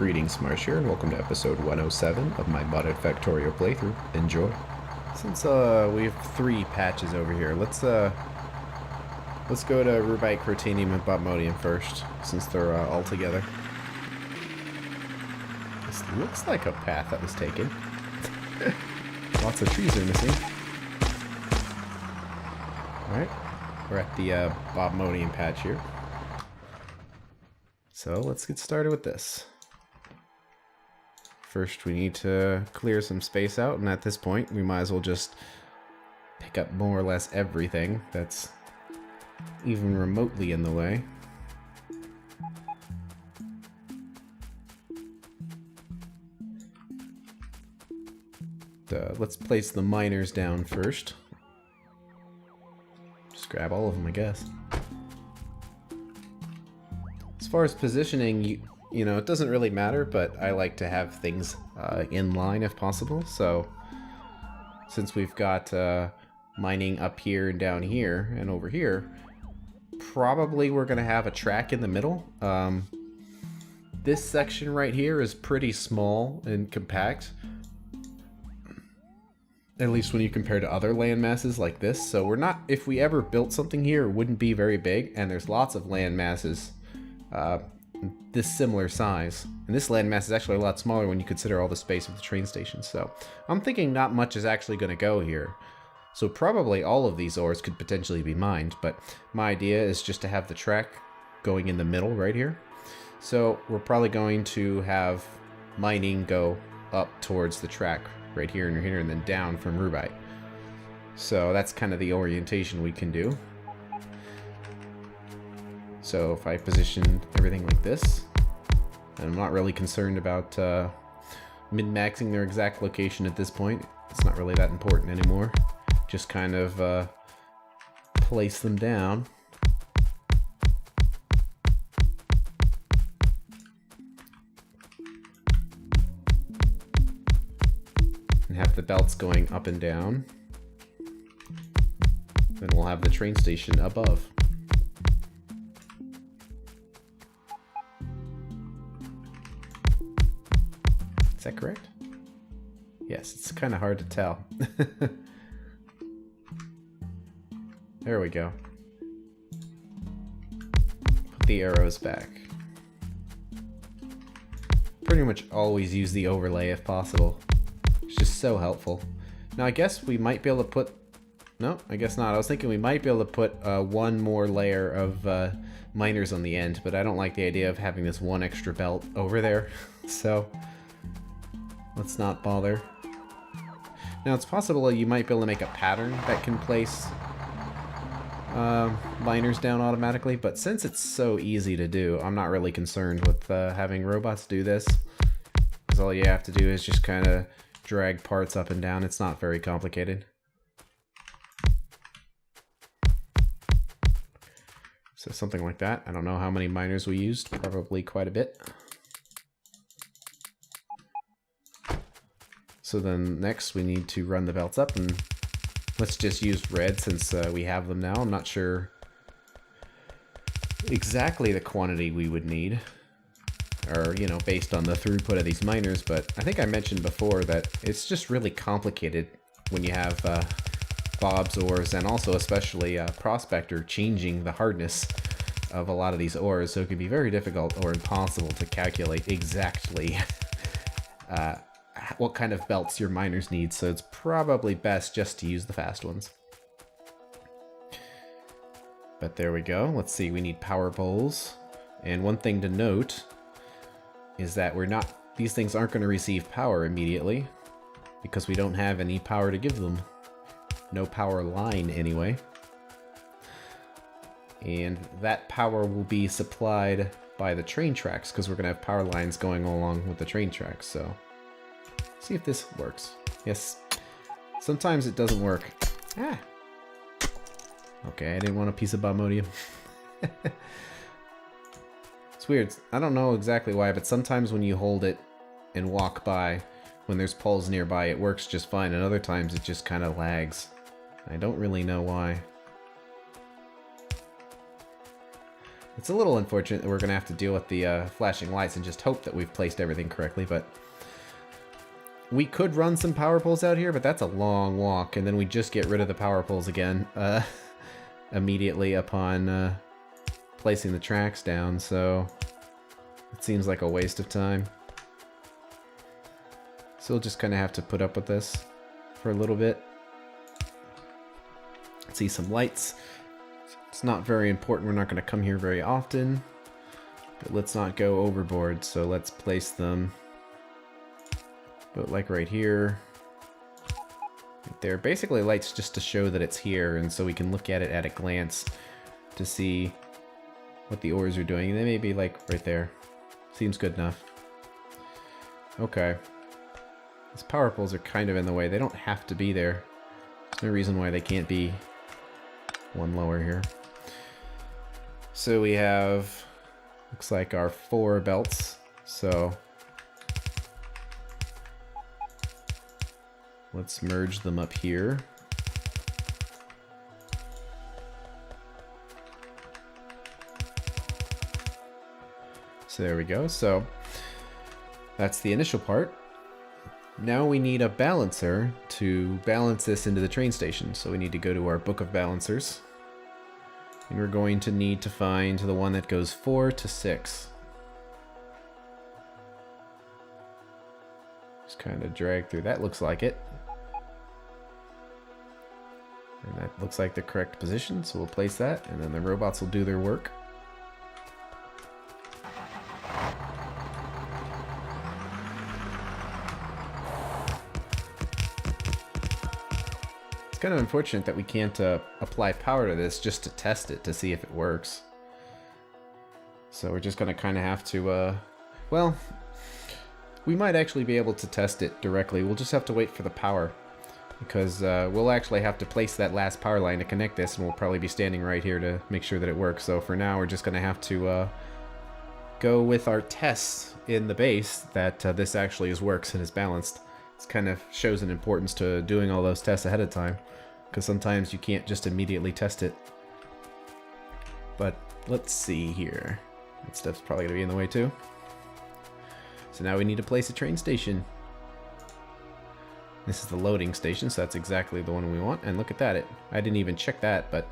Greetings, Marsh here, and welcome to episode 107 of my modded Factorio playthrough. Enjoy. Since we have 3 patches over here, let's go to rubite, crotinium, and botmodium first, since they're all together. This looks like a path that was taken. Lots of trees are missing. Alright, we're at the botmodium patch here. So let's get started with this. First we need to clear some space out, and at this point we might as well just pick up more or less everything that's even remotely in the way. Let's place the miners down first. Just grab all of them, I guess. As far as positioning, you know, it doesn't really matter, but I like to have things in line if possible. So since we've got mining up here and down here and over here, probably we're going to have a track in the middle. This section right here is pretty small and compact, at least when you compare to other land masses like this. So we're not, if we ever built something here, it wouldn't be very big, and there's lots of land masses this similar size. And this landmass is actually a lot smaller when you consider all the space of the train station. So I'm thinking not much is actually going to go here. So probably all of these ores could potentially be mined, but my idea is just to have the track going in the middle right here. So we're probably going to have mining go up towards the track right here and here, and then down from rubite. So that's kind of the orientation we can do. So if I position everything like this, and I'm not really concerned about min-maxing their exact location at this point. It's not really that important anymore. Just kind of place them down. And have the belts going up and down. Then we'll have the train station above. Is that correct? Yes, it's kind of hard to tell. There we go. Put the arrows back. Pretty much always use the overlay if possible. It's just so helpful. Now I guess we might be able to put... No, I guess not. I was thinking we might be able to put one more layer of miners on the end, but I don't like the idea of having this one extra belt over there. So let's not bother. Now it's possible you might be able to make a pattern that can place miners down automatically, but since it's so easy to do, I'm not really concerned with having robots do this, because all you have to do is just kind of drag parts up and down. It's not very complicated. So something like that. I don't know how many miners we used, probably quite a bit. So then next we need to run the belts up, and let's just use red since we have them now. I'm not sure exactly the quantity we would need, or, you know, based on the throughput of these miners, but I think I mentioned before that it's just really complicated when you have Bob's ores, and also especially Prospector changing the hardness of a lot of these ores, so it can be very difficult or impossible to calculate exactly what kind of belts your miners need, so it's probably best just to use the fast ones. But there we go. Let's see, we need power poles. And one thing to note is that these things aren't going to receive power immediately, because we don't have any power to give them. No power line anyway. And that power will be supplied by the train tracks, because we're going to have power lines going along with the train tracks, so... See if this works. Yes. Sometimes it doesn't work. Ah! Okay, I didn't want a piece of botmodium. It's weird. I don't know exactly why, but sometimes when you hold it and walk by, when there's poles nearby, it works just fine, and other times it just kind of lags. I don't really know why. It's a little unfortunate that we're going to have to deal with the flashing lights and just hope that we've placed everything correctly, but we could run some power poles out here, but that's a long walk, and then we just get rid of the power poles again immediately upon placing the tracks down, so it seems like a waste of time. So we'll just kind of have to put up with this for a little bit. See some lights. It's not very important. We're not going to come here very often. But let's not go overboard. So let's place them. But like right here. Right there. Basically lights just to show that it's here. And so we can look at it at a glance to see what the ores are doing. And they may be like right there. Seems good enough. Okay. These power poles are kind of in the way. They don't have to be there. There's no reason why they can't be one lower here. So we have, looks like our 4 belts. So let's merge them up here. So there we go. So that's the initial part. Now we need a balancer to balance this into the train station. So we need to go to our book of balancers. And we're going to need to find the one that goes 4 to 6. Just kind of drag through. That looks like it. And that looks like the correct position, so we'll place that, and then the robots will do their work. Kind of unfortunate that we can't apply power to this just to test it to see if it works. So we're just going to kind of have to, well, we might actually be able to test it directly. We'll just have to wait for the power because we'll actually have to place that last power line to connect this, and we'll probably be standing right here to make sure that it works. So for now, we're just going to have to go with our tests in the base that this actually works and is balanced. It kind of shows an importance to doing all those tests ahead of time, because sometimes you can't just immediately test it. But let's see here. That stuff's probably going to be in the way too. So now we need to place a train station. This is the loading station, so that's exactly the one we want. And look at that. I didn't even check that, but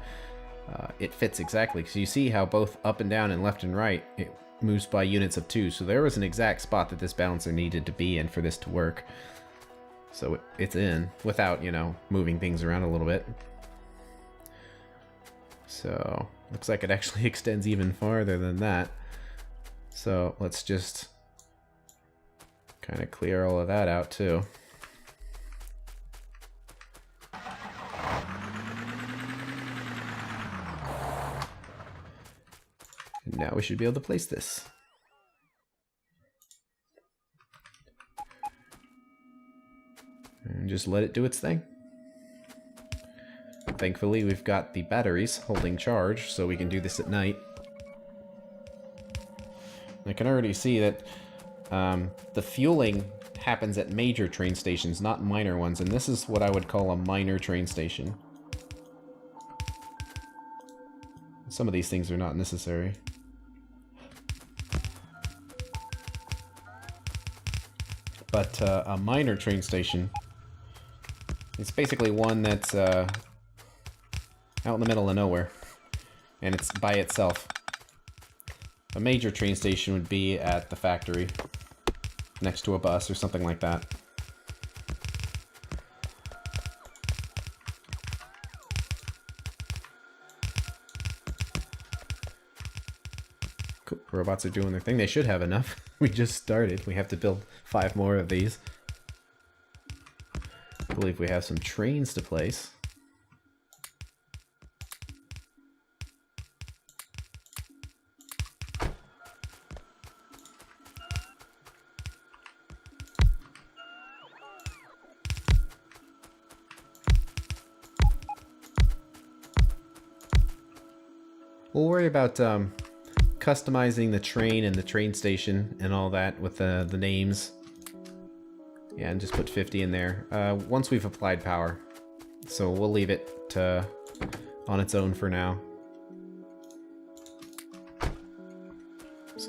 it fits exactly. So you see how both up and down and left and right, it moves by units of 2. So there was an exact spot that this balancer needed to be in for this to work. So it's in without, you know, moving things around a little bit. So looks like it actually extends even farther than that. So let's just kind of clear all of that out too. And now we should be able to place this. And just let it do its thing. Thankfully, we've got the batteries holding charge, so we can do this at night. I can already see that the fueling happens at major train stations, not minor ones, and this is what I would call a minor train station. Some of these things are not necessary. But a minor train station, it's basically one that's out in the middle of nowhere, and it's by itself. A major train station would be at the factory, next to a bus or something like that. Cool. Robots are doing their thing. They should have enough. We just started. We have to build 5 more of these. I believe we have some trains to place. We'll worry about customizing the train and the train station and all that with the names. Yeah, and just put 50 in there once we've applied power. So we'll leave it on its own for now.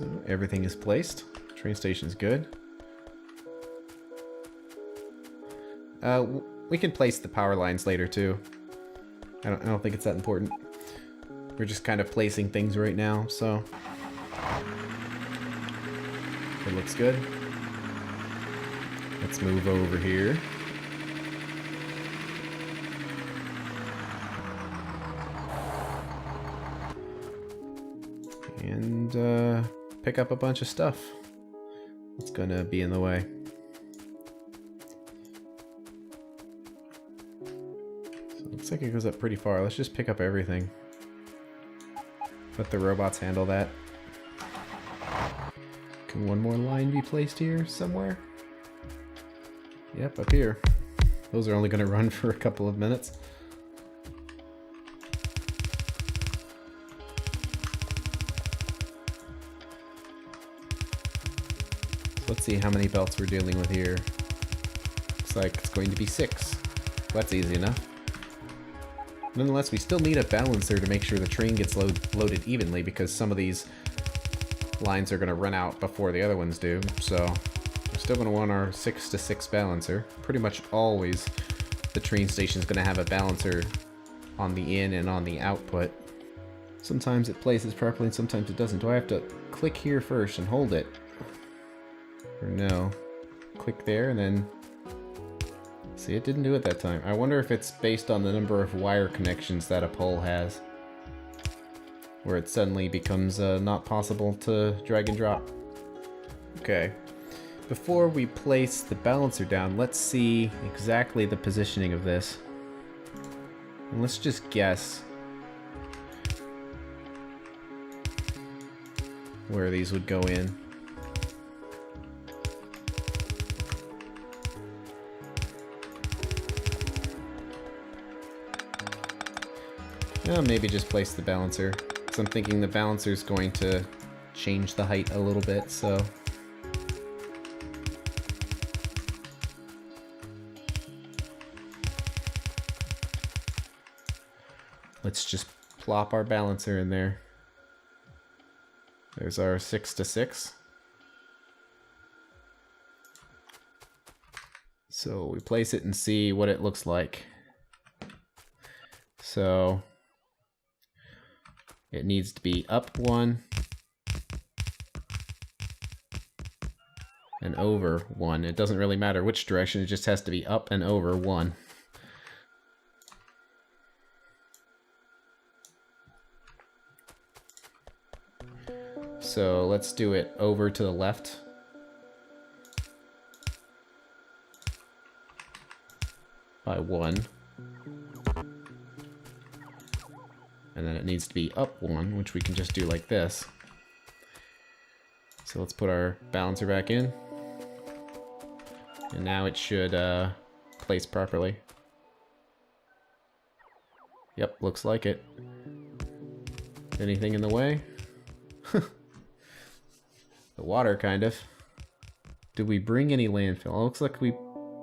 So everything is placed. Train station's good. We can place the power lines later too. I don't think it's that important. We're just kind of placing things right now, so it looks good. Let's move over here. And pick up a bunch of stuff that's gonna be in the way. So it looks like it goes up pretty far. Let's just pick up everything. Let the robots handle that. Can one more line be placed here somewhere? Yep, up here. Those are only gonna run for a couple of minutes. Let's see how many belts we're dealing with here. Looks like it's going to be 6. That's easy enough. Nonetheless, we still need a balancer to make sure the train gets loaded evenly, because some of these lines are going to run out before the other ones do. So we're still going to want our 6 to 6 balancer. Pretty much always the train station is going to have a balancer on the in and on the output. Sometimes it places properly and sometimes it doesn't. Do I have to click here first and hold it? Or no? Click there and then... See, it didn't do it that time. I wonder if it's based on the number of wire connections that a pole has, where it suddenly becomes not possible to drag and drop. Okay. Before we place the balancer down, let's see exactly the positioning of this. And let's just guess where these would go in. Maybe just place the balancer, because I'm thinking the balancer is going to change the height a little bit, so... Let's just plop our balancer in there. There's our 6 to 6. So we place it and see what it looks like. So... it needs to be up 1 and over 1. It doesn't really matter which direction, it just has to be up and over 1. So let's do it over to the left. By 1. And then it needs to be up 1, which we can just do like this. So let's put our balancer back in. And now it should place properly. Yep, looks like it. Anything in the way? The water, kind of. Did we bring any landfill? It looks like we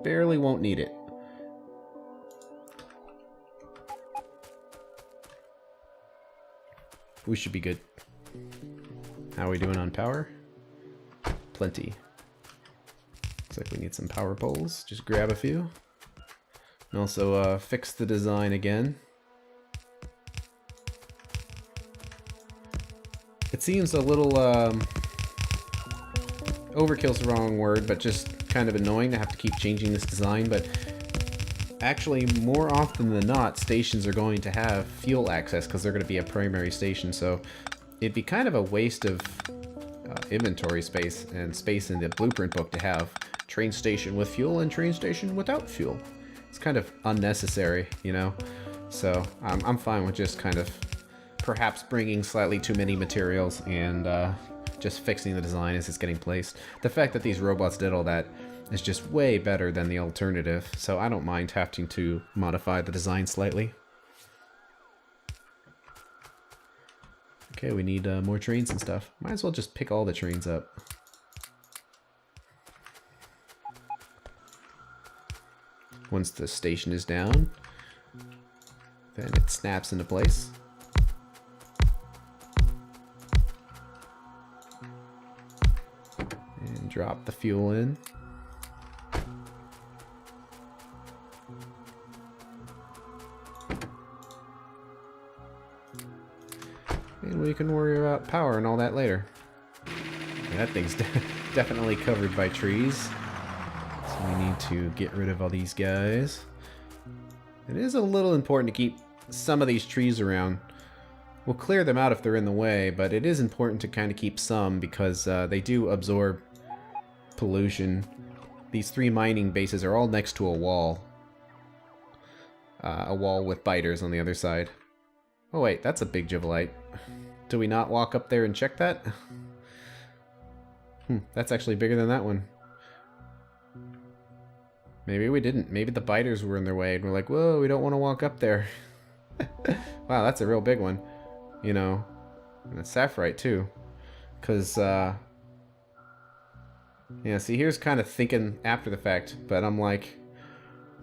barely won't need it. We should be good. How are we doing on power? Plenty. Looks like we need some power poles. Just grab a few. And also fix the design again. It seems a little... overkill's the wrong word, but just kind of annoying to have to keep changing this design, but... actually, more often than not, stations are going to have fuel access because they're going to be a primary station, so it'd be kind of a waste of inventory space and space in the blueprint book to have train station with fuel and train station without fuel. It's kind of unnecessary, you know? So I'm fine with just kind of perhaps bringing slightly too many materials and just fixing the design as it's getting placed. The fact that these robots did all that is just way better than the alternative, so I don't mind having to modify the design slightly. Okay, we need more trains and stuff. Might as well just pick all the trains up. Once the station is down, then it snaps into place. Drop the fuel in. And we can worry about power and all that later. Yeah, that thing's definitely covered by trees. So we need to get rid of all these guys. It is a little important to keep some of these trees around. We'll clear them out if they're in the way, but it is important to kind of keep some because they do absorb pollution. These 3 mining bases are all next to a wall. A wall with biters on the other side. Oh wait, that's a big Jivelite. Do we not walk up there and check that? That's actually bigger than that one. Maybe we didn't. Maybe the biters were in their way and we're like, whoa, we don't want to walk up there. Wow, that's a real big one. You know, and it's sapphirite too. Because, yeah, see, here's kind of thinking after the fact, but I'm like,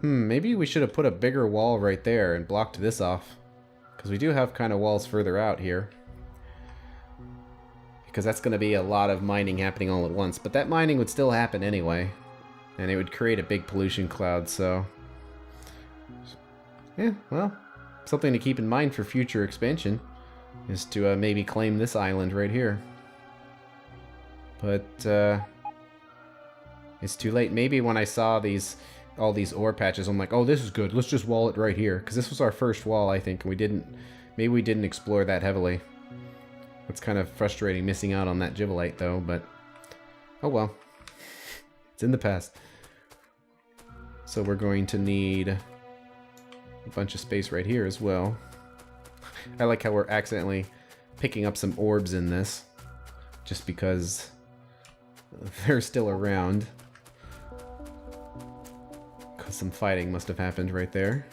maybe we should have put a bigger wall right there and blocked this off. Because we do have kind of walls further out here. Because that's going to be a lot of mining happening all at once. But that mining would still happen anyway. And it would create a big pollution cloud, so... yeah, well, something to keep in mind for future expansion is to maybe claim this island right here. But, it's too late. Maybe when I saw all these ore patches, I'm like, oh, this is good. Let's just wall it right here. Because this was our first wall, I think, and maybe we didn't explore that heavily. It's kind of frustrating missing out on that Jivelite, though, but oh well. It's in the past. So we're going to need a bunch of space right here as well. I like how we're accidentally picking up some orbs in this, just because they're still around. Because some fighting must have happened right there.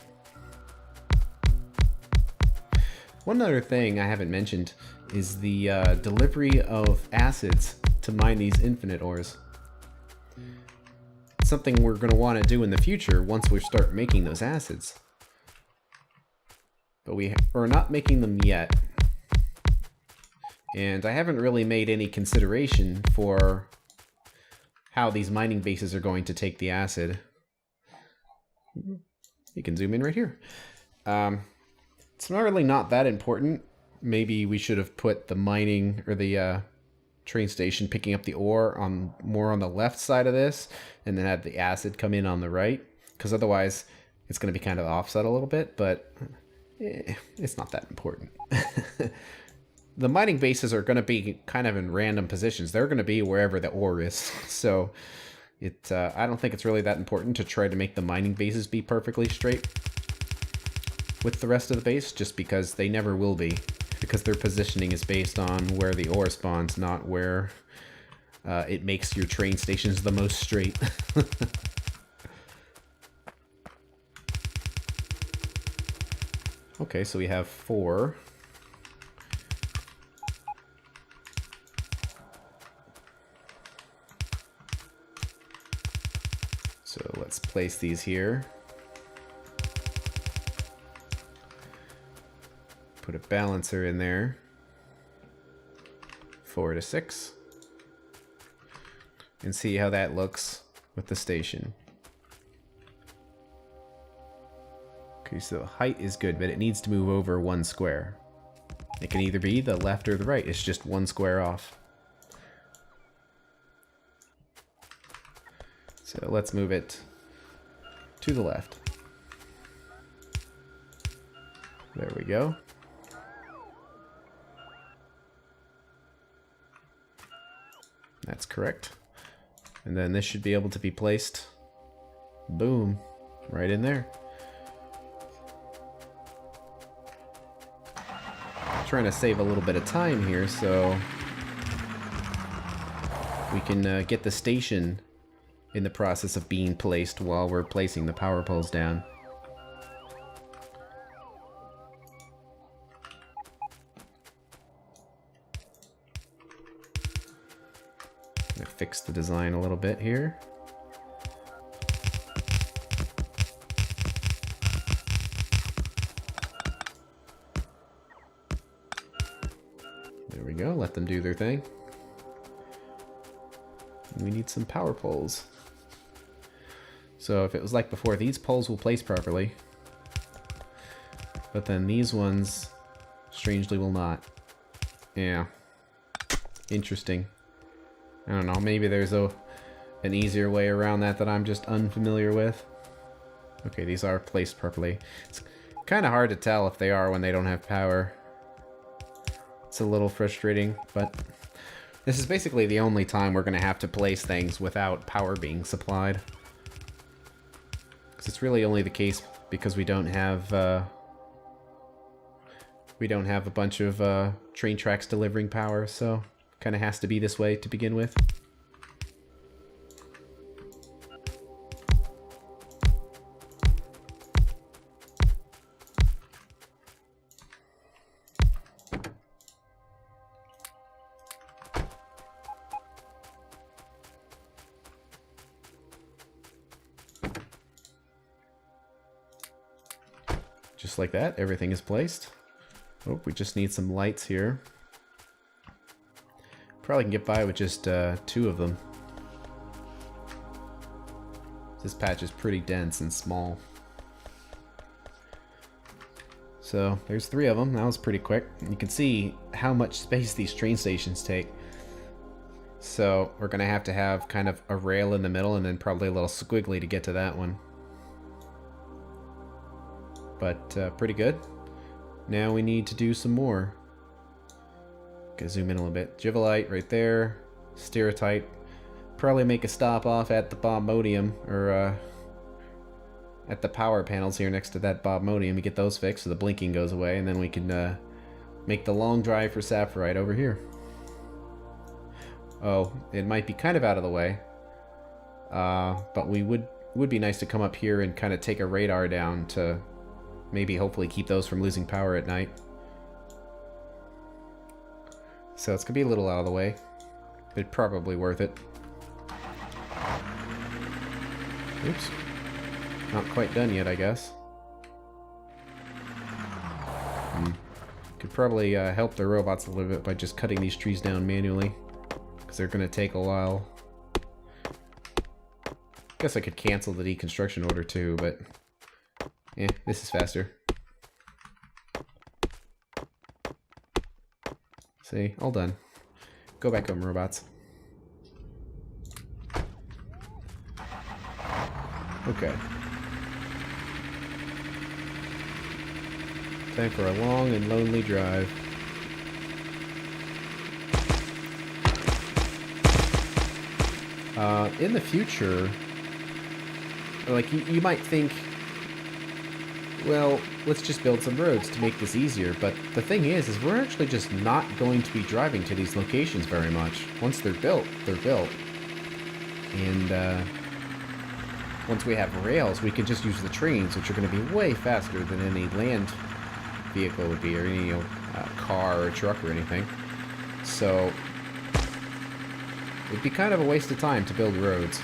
One other thing I haven't mentioned is the delivery of acids to mine these infinite ores. It's something we're going to want to do in the future once we start making those acids. But we're not making them yet. And I haven't really made any consideration for how these mining bases are going to take the acid. You can zoom in right here. It's not really not that important. Maybe we should have put the mining or the train station picking up the ore more on the left side of this, and then have the acid come in on the right, because otherwise it's going to be kind of offset a little bit, but it's not that important. The mining bases are going to be kind of in random positions. They're going to be wherever the ore is, so I don't think it's really that important to try to make the mining bases be perfectly straight with the rest of the base, just because they never will be. Because their positioning is based on where the ore spawns, not where it makes your train stations the most straight. Okay, so we have 4. So let's place these here. Put a balancer in there. 4 to 6. And see how that looks with the station. Okay, so height is good, but it needs to move over 1 square. It can either be the left or the right. It's just 1 square off. So let's move it to the left. There we go. That's correct. And then this should be able to be placed, boom, right in there. I'm trying to save a little bit of time here so we can get the station in the process of being placed while we're placing the power poles down. Fix the design a little bit here. There we go, let them do their thing. we need some power poles. So if it was like before, these poles will place properly. But then these ones, strangely, will not. Yeah. Interesting. I don't know, maybe there's an easier way around that I'm just unfamiliar with. Okay, these are placed properly. It's kind of hard to tell if they are when they don't have power. It's a little frustrating, but this is basically the only time we're going to have to place things without power being supplied. Because it's really only the case because we don't have a bunch of train tracks delivering power, so kind of has to be this way to begin with. Just like that, everything is placed. Oh, we just need some lights here. Probably can get by with just 2 of them. This patch is pretty dense and small. So there's 3 of them. That was pretty quick. You can see how much space these train stations take. So we're gonna have to have kind of a rail in the middle and then probably a little squiggly to get to that one. But pretty good. Now we need to do some more. Gonna zoom in a little bit. Jivolite right there. Stereotype. Probably make a stop off at the Bobmodium, or at the power panels here next to that Bobmodium. We get those fixed so the blinking goes away, and then we can make the long drive for Saphirite over here. Oh, it might be kind of out of the way. But would be nice to come up here and kind of take a radar down to maybe hopefully keep those from losing power at night. So it's gonna be a little out of the way, but probably worth it. Oops. Not quite done yet, I guess. Could probably help the robots a little bit by just cutting these trees down manually, because they're gonna take a while. Guess I could cancel the deconstruction order too, but yeah, this is faster. See, all done. Go back home, robots. Okay. Time for a long and lonely drive. In the future, like, you might think, well, let's just build some roads to make this easier, but the thing is we're actually just not going to be driving to these locations very much. Once they're built, they're built. And once we have rails, we can just use the trains, which are going to be way faster than any land vehicle would be, or any car or truck or anything. So it'd be kind of a waste of time to build roads.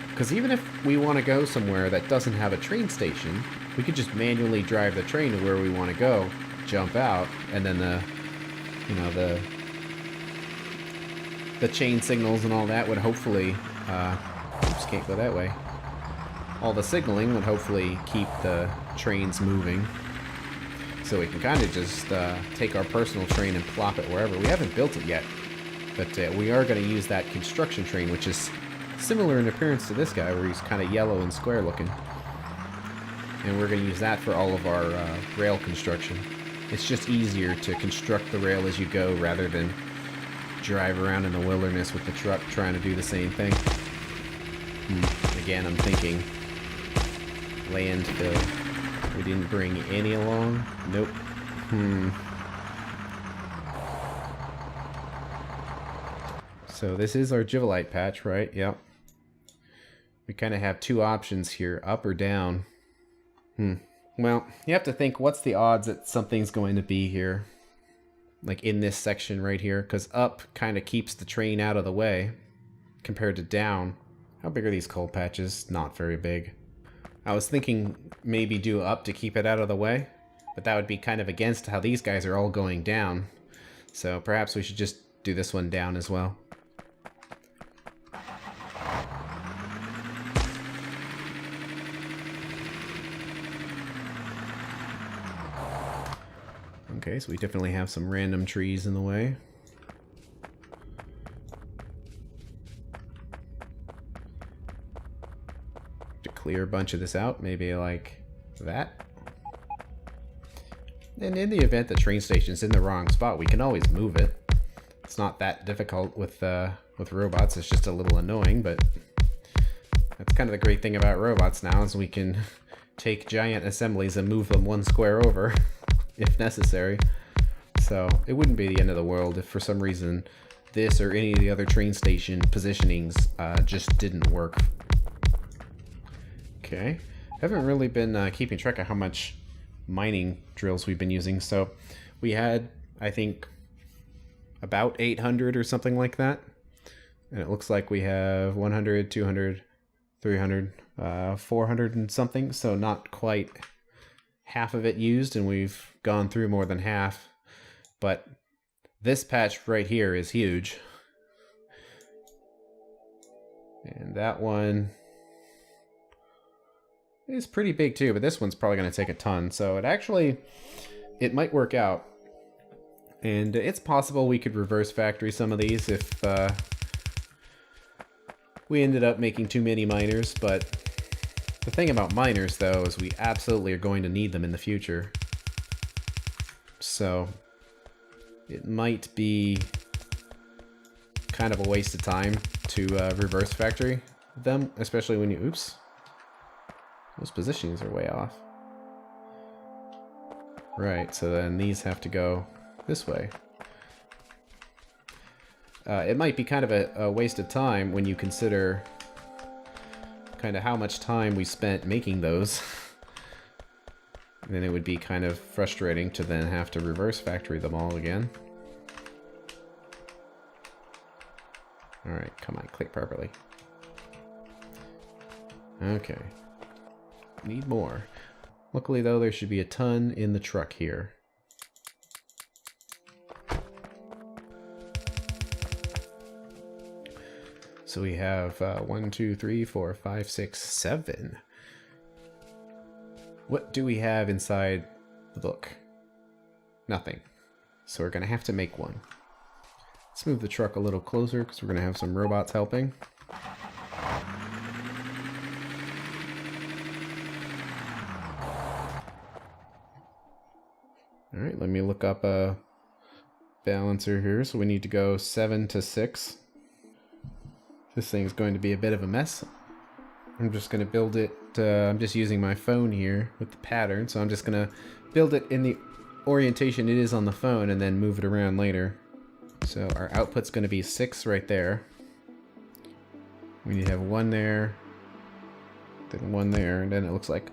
Because even if we want to go somewhere that doesn't have a train station, we could just manually drive the train to where we want to go, jump out, and then the chain signals and all that would hopefully, oops, can't go that way. All the signaling would hopefully keep the trains moving. So we can kind of just take our personal train and plop it wherever. We haven't built it yet, but we are going to use that construction train, which is similar in appearance to this guy, where he's kind of yellow and square looking. And we're going to use that for all of our rail construction. It's just easier to construct the rail as you go rather than drive around in the wilderness with the truck trying to do the same thing. Again, I'm thinking landfill. We didn't bring any along? Nope. So this is our Jivolite patch, right? Yep. We kind of have 2 options here, up or down. Well, you have to think, what's the odds that something's going to be here? Like in this section right here, because up kind of keeps the train out of the way compared to down. How big are these coal patches? Not very big. I was thinking maybe do up to keep it out of the way, but that would be kind of against how these guys are all going down. So perhaps we should just do this one down as well. Okay, so we definitely have some random trees in the way. To clear a bunch of this out, maybe like that. And in the event the train station's in the wrong spot, we can always move it. It's not that difficult with robots. It's just a little annoying, but that's kind of the great thing about robots now, is we can take giant assemblies and move them one square over if necessary. So it wouldn't be the end of the world if for some reason this or any of the other train station positionings just didn't work. Okay, haven't really been keeping track of how much mining drills we've been using. So we had, I think, about 800 or something like that. And it looks like we have 100, 200, 300, 400 and something. So not quite half of it used, and we've gone through more than half. But this patch right here is huge. And that one is pretty big too, but this one's probably going to take a ton. So it might work out. And it's possible we could reverse factory some of these if we ended up making too many miners. But the thing about miners, though, is we absolutely are going to need them in the future. So it might be kind of a waste of time to reverse factory them, especially when you... Oops. Those positionings are way off. Right, so then these have to go this way. It might be kind of a waste of time when you consider kind of how much time we spent making those. And then it would be kind of frustrating to then have to reverse factory them all again. Alright, come on, click properly. Okay. Need more. Luckily though, there should be a ton in the truck here. So we have 1, 2, 3, 4, 5, 6, 7. What do we have inside the book? Nothing. So we're going to have to make one. Let's move the truck a little closer because we're going to have some robots helping. Alright, let me look up a balancer here. So we need to go 7 to 6. This thing's going to be a bit of a mess. I'm just going to build it, I'm just using my phone here with the pattern, so I'm just going to build it in the orientation it is on the phone and then move it around later. So our output's going to be 6 right there. We need to have 1 there, then 1 there, and then it looks like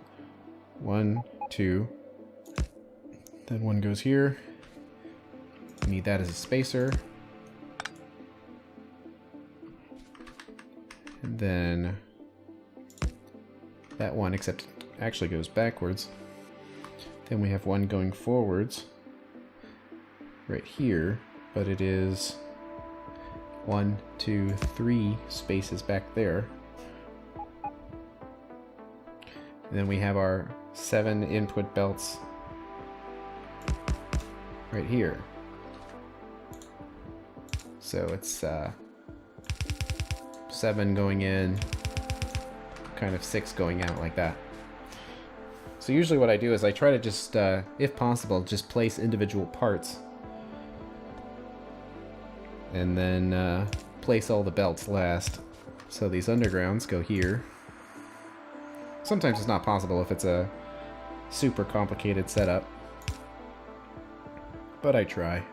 1, 2, then 1 goes here. We need that as a spacer. And then that one, except it actually goes backwards. Then we have 1 going forwards right here, but it is 1, 2, 3 spaces back there. And then we have our 7 input belts right here. So it's 7 going in, kind of 6 going out like that. So usually what I do is I try to just, if possible, just place individual parts. And then place all the belts last. So these undergrounds go here. Sometimes it's not possible if it's a super complicated setup. But I try.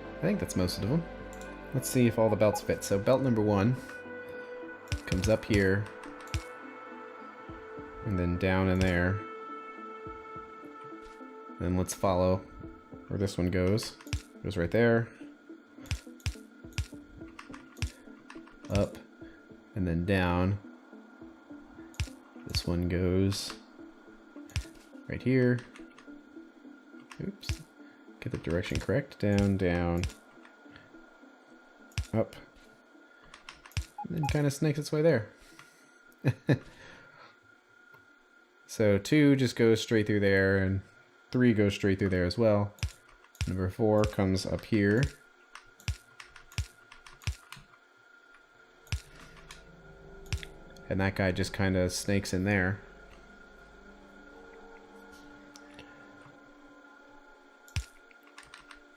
I think that's most of them. Let's see if all the belts fit. So belt number 1 comes up here and then down in there. Then let's follow where this one goes. Goes right there. Up and then down. this one goes right here. Oops. Get the direction correct. Down, down, up. And then kind of snakes its way there. So 2 just goes straight through there, and 3 goes straight through there as well. Number 4 comes up here. And that guy just kind of snakes in there.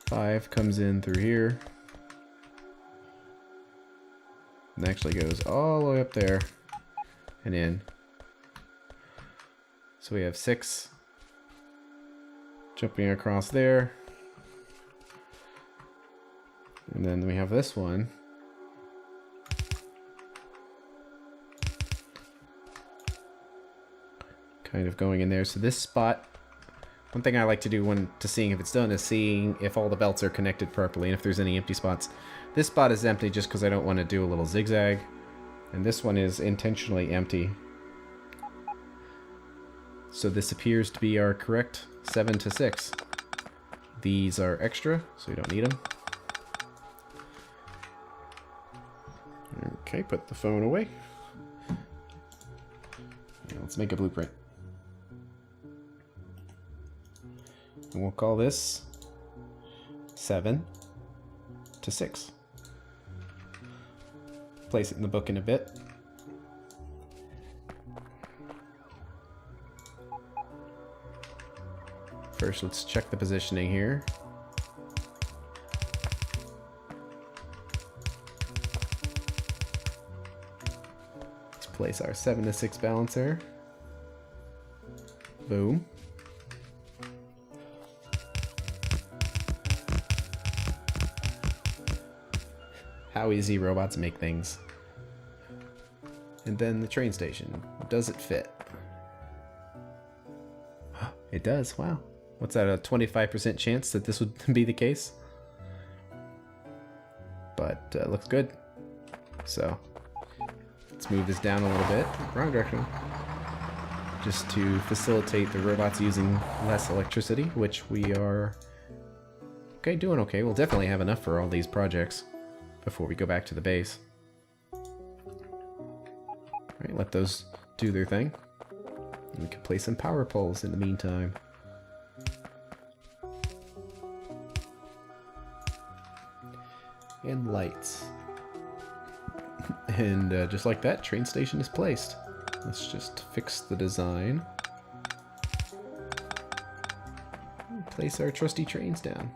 Five comes in through here. And actually goes all the way up there and in. So we have 6 jumping across there. And then we have this one. Kind of going in there. So this spot, one thing I like to do when seeing if it's done is seeing if all the belts are connected properly and if there's any empty spots. This spot is empty just because I don't want to do a little zigzag. And this one is intentionally empty. So this appears to be our correct 7 to 6. These are extra, so we don't need them. Okay, put the phone away. Yeah, let's make a blueprint. And we'll call this 7 to 6. Place it in the book in a bit. First, let's check the positioning here. Let's place our 7 to 6 balancer. Boom. How easy robots make things. And then the train station. Does it fit? It does, wow. What's that, a 25% chance that this would be the case? But looks good. So, let's move this down a little bit. Wrong direction. Just to facilitate the robots using less electricity, which we are doing okay. We'll definitely have enough for all these projects before we go back to the base. Alright, let those do their thing. And we can place some power poles in the meantime. And lights. And just like that, train station is placed. Let's just fix the design. And place our trusty trains down.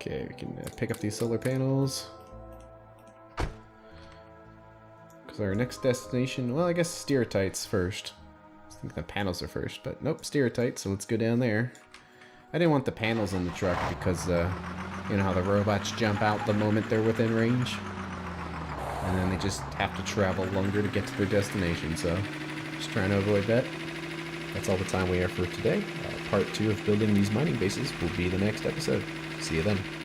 Okay, we can pick up these solar panels. Because our next destination, well, I guess stereotypes first. I think the panels are first, but nope, stereotypes, so let's go down there. I didn't want the panels on the truck because, you know how the robots jump out the moment they're within range? And then they just have to travel longer to get to their destination, so just trying to avoid that. That's all the time we have for today. Part 2 of building these mining bases will be the next episode. See you then.